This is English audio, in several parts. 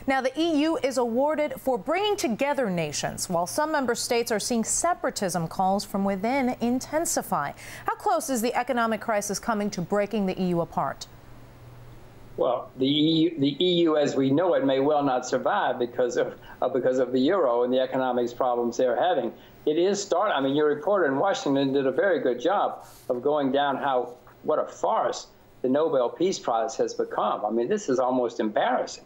Now, the EU is awarded for bringing together nations, while some member states are seeing separatism calls from within intensify. How close is the economic crisis coming to breaking the EU apart? Well, the EU as we know it may well not survive because of the euro and the economic problems they're having. It is starting. I mean, your reporter in Washington did a very good job of going down what a farce the Nobel Peace Prize has become. I mean, this is almost embarrassing.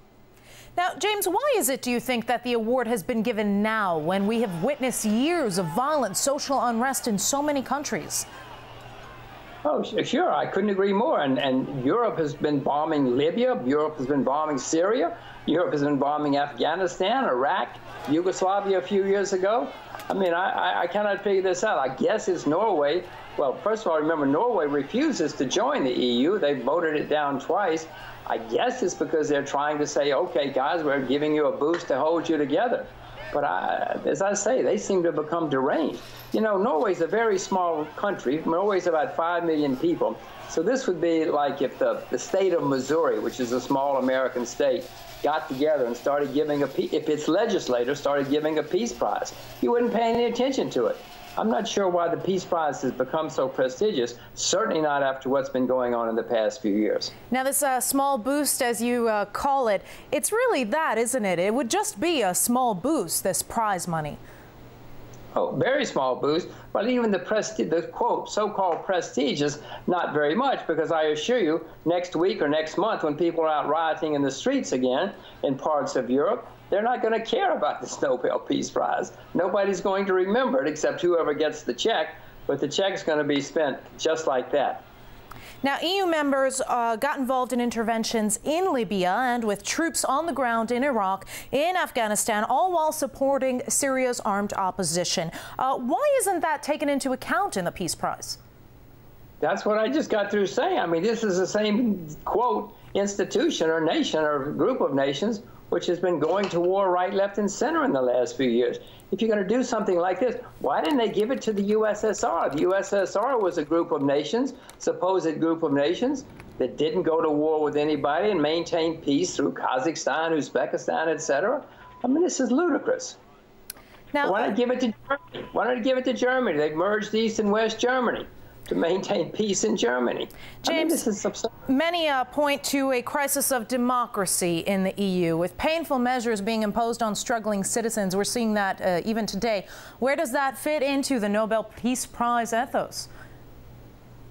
Now, James, why is it, do you think, that the award has been given now when we have witnessed years of violent social unrest in so many countries? Oh, sure. I couldn't agree more. And Europe has been bombing Libya. Europe has been bombing Syria. Europe has been bombing Afghanistan, Iraq, Yugoslavia a few years ago. I mean, I cannot figure this out. I guess it's Norway. Well, first of all, remember, Norway refuses to join the EU. They voted it down twice. I guess it's because they're trying to say, OK, guys, we're giving you a boost to hold you together. But as I say, they seem to have become deranged. You know, Norway's a very small country. Norway's about 5 million people. So this would be like if the state of Missouri, which is a small American state, got together and started giving if its legislators started giving a peace prize. You wouldn't pay any attention to it. I'm not sure why the Peace Prize has become so prestigious, certainly not after what's been going on in the past few years. Now, this small boost, as you call it, it's really that, isn't it? It would just be a small boost, this prize money. Oh, very small boost. But even the quote, so-called prestige is not very much, because I assure you, next week or next month, when people are out rioting in the streets again in parts of Europe, they're not going to care about this Nobel Peace Prize. Nobody's going to remember it except whoever gets the check, but the check's going to be spent just like that. Now, EU members got involved in interventions in Libya and with troops on the ground in Iraq, in Afghanistan, all while supporting Syria's armed opposition. Why isn't that taken into account in the Peace Prize? That's what I just got through saying. I mean, this is the same, quote, institution or nation or group of nations which has been going to war right, left, and center in the last few years. If you're going to do something like this, why didn't they give it to the USSR? The USSR was a group of nations, supposed group of nations, that didn't go to war with anybody and maintained peace through Kazakhstan, Uzbekistan, etc. I mean, this is ludicrous. Now, why not give it to Germany? Why not give it to Germany? They merged East and West Germany to maintain peace in Germany. James, I mean, this is absurd. Many point to a crisis of democracy in the EU, with painful measures being imposed on struggling citizens. We're seeing that even today. Where does that fit into the Nobel Peace Prize ethos?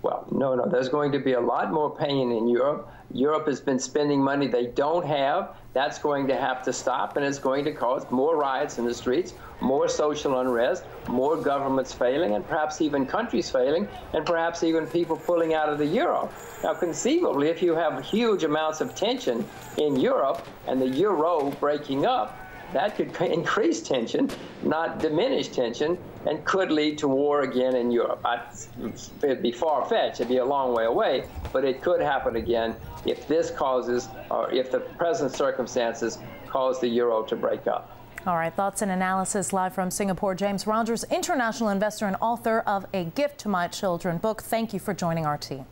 Well, no. There's going to be a lot more pain in Europe. Europe has been spending money they don't have. That's going to have to stop, and it's going to cause more riots in the streets, more social unrest, more governments failing, and perhaps even countries failing, and perhaps even people pulling out of the euro. Now, conceivably, if you have huge amounts of tension in Europe and the euro breaking up, that could increase tension, not diminish tension, and could lead to war again in Europe. It'd be far-fetched, it'd be a long way away, but it could happen again if this causes, or if the present circumstances cause the euro to break up. All right, thoughts and analysis live from Singapore. James Rogers, international investor and author of A Gift to My Children book. Thank you for joining RT.